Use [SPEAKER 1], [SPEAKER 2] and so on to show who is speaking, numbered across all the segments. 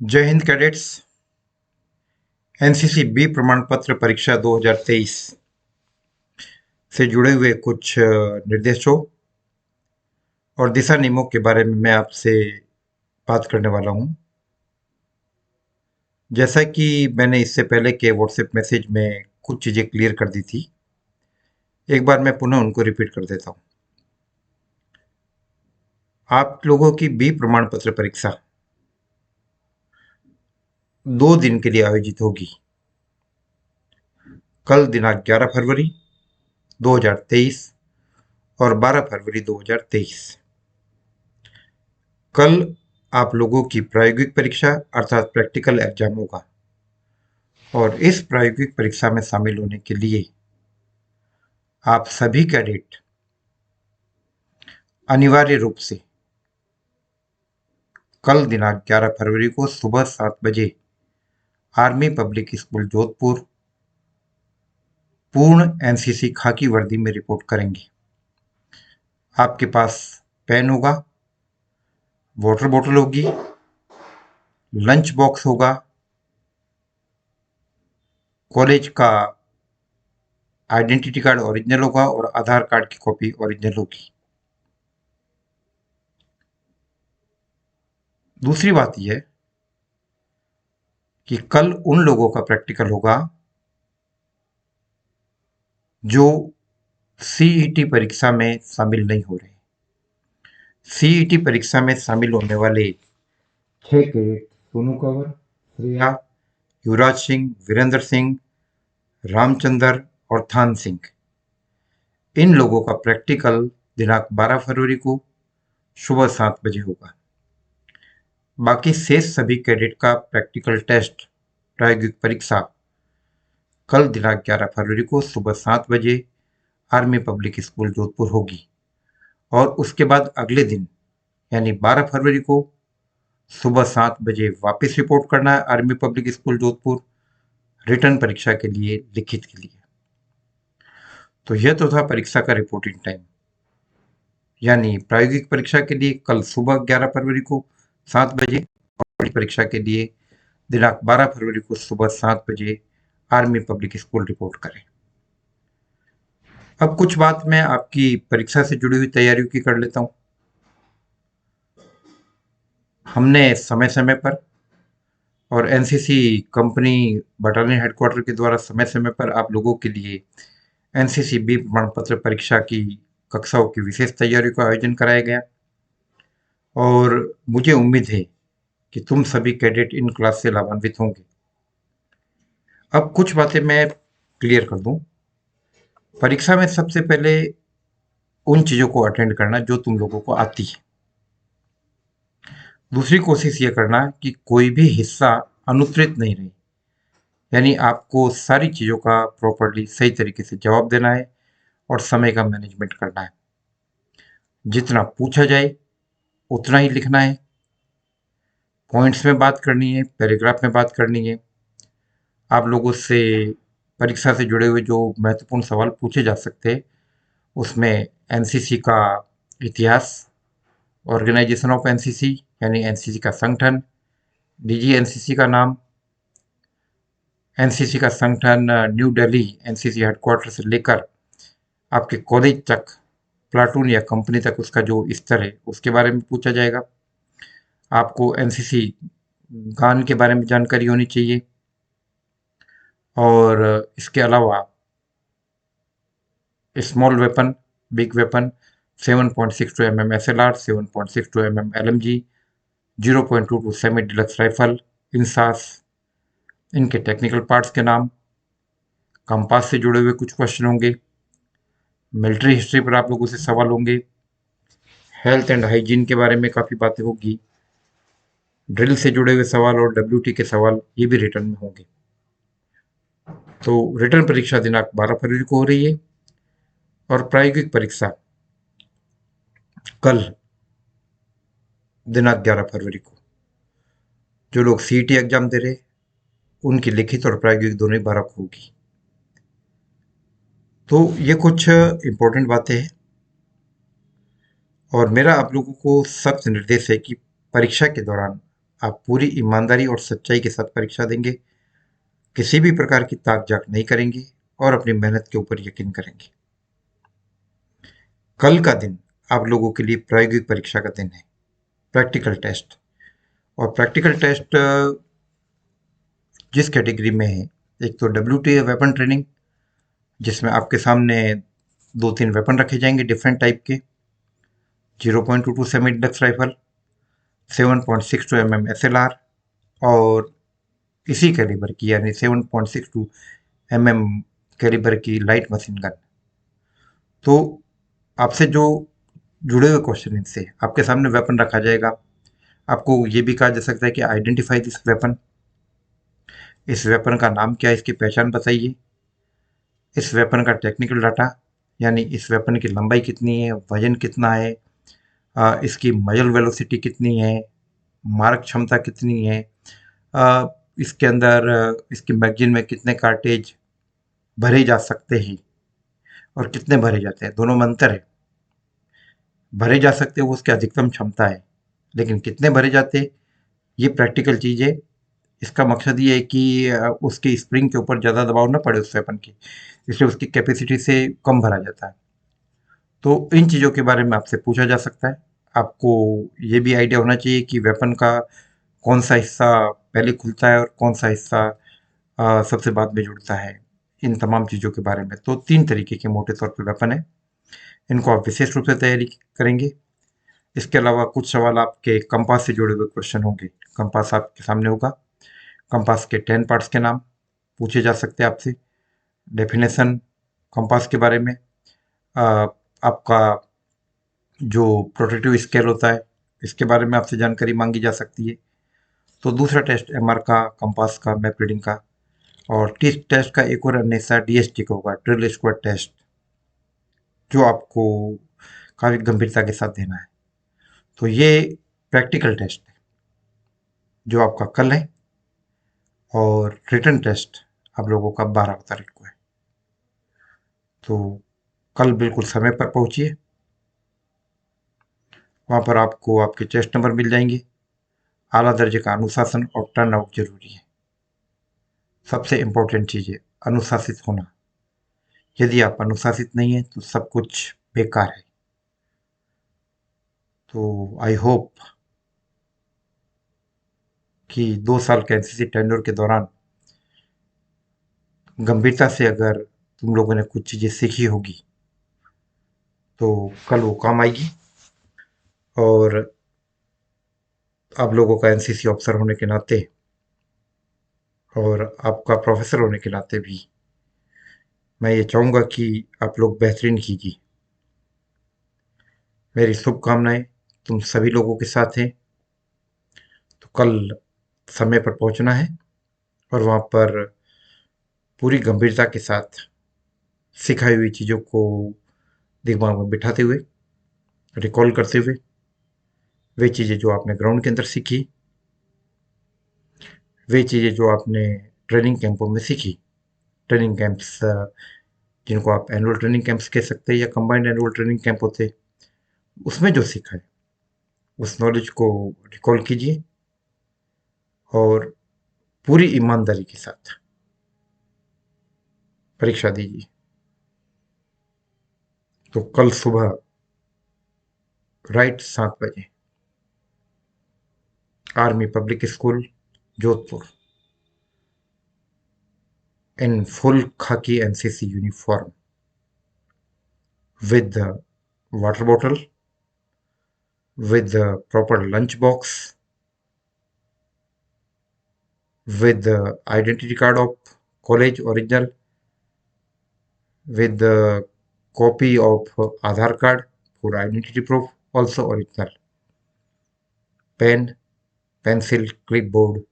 [SPEAKER 1] जय Hind cadets. NCC B प्रमाण पत्र परीक्षा 2023 से जुड़े हुए कुछ निर्देशों और दिशा नियमों के बारे में मैं आपसे बात करने वाला हूं। जैसा कि मैंने इससे पहले के व्हाट्सएप मैसेज में कुछ चीज़ें क्लियर कर दी थी, एक बार मैं पुनः उनको रिपीट कर देता हूं। आप लोगों की बी प्रमाण पत्र परीक्षा 2 दिन के लिए आयोजित होगी। कल दिनांक 11 फरवरी 2023 और 12 फरवरी 2023। कल आप लोगों की प्रायोगिक परीक्षा अर्थात प्रैक्टिकल एग्जाम होगा और इस प्रायोगिक परीक्षा में शामिल होने के लिए आप सभी कैडेट अनिवार्य रूप से कल दिनांक 11 फरवरी को सुबह 7 बजे आर्मी पब्लिक स्कूल जोधपुर पूर्ण एनसीसी खाकी वर्दी में रिपोर्ट करेंगे। आपके पास पेन होगा, वाटर बोतल होगी, लंच बॉक्स होगा, कॉलेज का आइडेंटिटी कार्ड ओरिजिनल होगा और आधार कार्ड की कॉपी ओरिजिनल होगी। दूसरी बात यह कि कल उन लोगों का प्रैक्टिकल होगा जो सीईटी परीक्षा में शामिल नहीं हो रहे। सीईटी परीक्षा में शामिल होने वाले 6 कैडेट सोनू कंवर, श्रेया, युवराज सिंह, वीरेंद्र सिंह, रामचंद्र और थान सिंह, इन लोगों का प्रैक्टिकल दिनांक 12 फरवरी को सुबह 7 बजे होगा। बाकी शेष सभी कैडेट का प्रैक्टिकल टेस्ट प्रायोगिक परीक्षा कल दिनांक 11 फरवरी को सुबह 7 बजे आर्मी पब्लिक स्कूल जोधपुर होगी और उसके बाद अगले दिन यानी 12 फरवरी को सुबह 7 बजे वापस रिपोर्ट करना है army public school Jodhpur return परीक्षा के लिए, लिखित के लिए। तो यह तो था परीक्षा का रिपोर्टिंग टाइम, यानी प्रायोगिक परीक्षा के लिए कल सुबह 11 फरवरी को 7 बजे और परीक्षा के लिए दिनांक 12 फरवरी को सुबह 7 बजे आर्मी पब्लिक स्कूल रिपोर्ट करें। अब कुछ बात मैं आपकी परीक्षा से जुड़ी हुई तैयारियों की कर लेता हूं। हमने समय समय पर और एनसीसी कंपनी बटालियन हेडक्वार्टर के द्वारा समय समय पर आप लोगों के लिए एनसीसी बी प्रमाण पत्र परीक्षा की कक्षाओं की विशेष तैयारी का आयोजन कराया गया और मुझे उम्मीद है कि तुम सभी कैडेट इन क्लास से लाभान्वित होंगे। अब कुछ बातें मैं क्लियर कर दूं। परीक्षा में सबसे पहले उन चीज़ों को अटेंड करना जो तुम लोगों को आती है। दूसरी कोशिश ये करना कि कोई भी हिस्सा अनुत्तरित नहीं रहे, यानी आपको सारी चीज़ों का प्रॉपरली सही तरीके से जवाब देना है और समय का मैनेजमेंट करना है। जितना पूछा जाए उतना ही लिखना है, पॉइंट्स में बात करनी है, पैराग्राफ में बात करनी है। आप लोगों से परीक्षा से जुड़े हुए जो महत्वपूर्ण सवाल पूछे जा सकते हैं उसमें एनसीसी का इतिहास, ऑर्गेनाइजेशन ऑफ एनसीसी यानी एनसीसी का संगठन, डीजी एनसीसी का नाम, एनसीसी का संगठन न्यू दिल्ली एनसीसी हेडक्वार्टर से लेकर आपके कॉलेज तक, प्लाटून या कंपनी तक उसका जो स्तर है उसके बारे में पूछा जाएगा। आपको एनसीसी गान के बारे में जानकारी होनी चाहिए और इसके अलावा small weapon, big weapon, 7.62 mm SLR, 7.62 mm LMG, 0.22 semi deluxe rifle, INSAS, इनके टेक्निकल पार्ट्स के नाम, कंपास से जुड़े हुए कुछ क्वेश्चन होंगे, मिलिट्री हिस्ट्री पर आप लोगों से सवाल होंगे, हेल्थ एंड हाइजीन के बारे में काफ़ी बातें होगी, ड्रिल से जुड़े हुए सवाल और डब्ल्यूटी के सवाल ये भी रिटर्न में होंगे। तो रिटर्न परीक्षा दिनांक 12 फरवरी को हो रही है और प्रायोगिक परीक्षा कल दिनांक 11 फरवरी को। जो लोग सीईटी एग्जाम दे रहे उनकी लिखित और प्रायोगिक दोनों ही 12 को होगी। तो ये कुछ इम्पोर्टेंट बातें हैं और मेरा आप लोगों को सख्त निर्देश है कि परीक्षा के दौरान आप पूरी ईमानदारी और सच्चाई के साथ परीक्षा देंगे, किसी भी प्रकार की ताक झाक नहीं करेंगे और अपनी मेहनत के ऊपर यकीन करेंगे। कल का दिन आप लोगों के लिए प्रायोगिक परीक्षा का दिन है, प्रैक्टिकल टेस्ट। और प्रैक्टिकल टेस्ट जिस कैटेगरी में है, एक तो WTA वेपन ट्रेनिंग, जिसमें आपके सामने 2-3 वेपन रखे जाएंगे डिफरेंट टाइप के, 0.22 semi deluxe rifle, 7.62 mm SLR और इसी कैलिबर की यानी 7.62 mm कैलिबर की लाइट मशीन गन। तो आपसे जो जुड़े हुए क्वेश्चन इनसे आपके सामने वेपन रखा जाएगा, आपको ये भी कहा जा सकता है कि आइडेंटिफाई दिस वेपन, इस वेपन का नाम क्या है, इसकी पहचान बताइए, इस वेपन का टेक्निकल डाटा यानी इस वेपन की लंबाई कितनी है, वजन कितना है, इसकी मजल वेलोसिटी कितनी है, मारक क्षमता कितनी है, इसके अंदर इसकी मैगजीन में कितने कार्टेज भरे जा सकते हैं और कितने भरे जाते हैं, दोनों में अंतर है। भरे जा सकते हैं वो उसकी अधिकतम क्षमता है, लेकिन कितने भरे जाते हैं ये प्रैक्टिकल चीज़ है। इसका मकसद ये है कि उसकी स्प्रिंग के ऊपर ज़्यादा दबाव ना पड़े उस वेपन की, इसलिए उसकी कैपेसिटी से कम भरा जाता है। तो इन चीज़ों के बारे में आपसे पूछा जा सकता है। आपको ये भी आइडिया होना चाहिए कि वेपन का कौन सा हिस्सा पहले खुलता है और कौन सा हिस्सा सबसे बाद में जुड़ता है, इन तमाम चीज़ों के बारे में। तो 3 तरीके के मोटे तौर पे वेपन है, इनको आप विशेष रूप से तैयारी करेंगे। इसके अलावा कुछ सवाल आपके कंपास से जुड़े हुए क्वेश्चन होंगे। कंपास आपके सामने होगा, कंपास के 10 पार्ट्स के नाम पूछे जा सकते हैं आपसे, डेफिनेशन कंपास के बारे में, आपका जो प्रोटेक्टिव स्केल होता है इसके बारे में आपसे जानकारी मांगी जा सकती है। तो दूसरा टेस्ट MR का, कंपास का, मैप रीडिंग का, और टेस्ट का एक और अन्य हिस्सा DST का होगा, ड्रिल स्क्वाड टेस्ट, जो आपको काफ़ी गंभीरता के साथ देना है। तो ये प्रैक्टिकल टेस्ट है जो आपका कल है, और रिटन टेस्ट आप लोगों का 12 तारीख को है। तो कल बिल्कुल समय पर पहुंचिए, वहाँ पर आपको आपके टेस्ट नंबर मिल जाएंगे। आला दर्जे का अनुशासन और टर्न आउट जरूरी है। सबसे इम्पोर्टेंट चीज़ है अनुशासित होना। यदि आप अनुशासित नहीं हैं तो सब कुछ बेकार है। तो आई होप कि 2 साल के NCC टेन्योर के दौरान गंभीरता से अगर तुम लोगों ने कुछ चीज़ें सीखी होगी तो कल वो काम आएगी। और आप लोगों का NCC ऑफिसर होने के नाते और आपका प्रोफेसर होने के नाते भी मैं ये चाहूँगा कि आप लोग बेहतरीन कीजिए। मेरी शुभकामनाएं तुम सभी लोगों के साथ हैं। तो कल समय पर पहुंचना है और वहाँ पर पूरी गंभीरता के साथ सिखाई हुई चीज़ों को दिमाग में बिठाते हुए, रिकॉल करते हुए, वे चीज़ें जो आपने ग्राउंड के अंदर सीखी, वे चीज़ें जो आपने ट्रेनिंग कैंपों में सीखी, ट्रेनिंग कैंप्स जिनको आप एनुअल ट्रेनिंग कैंप्स कह सकते हैं या कंबाइंड एनुअल ट्रेनिंग कैंप होते हैं, उसमें जो सीखा है उस नॉलेज को रिकॉल कीजिए और पूरी ईमानदारी के साथ परीक्षा दीजिए। तो कल सुबह राइट 7 बजे army public school Jodhpur in full khaki NCC uniform with the water bottle, with the proper lunch box, with the identity card of college original, with the copy of Aadhaar card for identity proof, also original, pen, pencil, clipboard,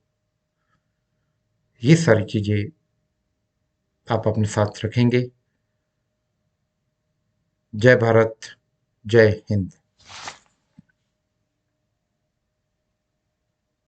[SPEAKER 1] ये सारी चीज़ें आप अपने साथ रखेंगे। जय भारत, जय हिंद।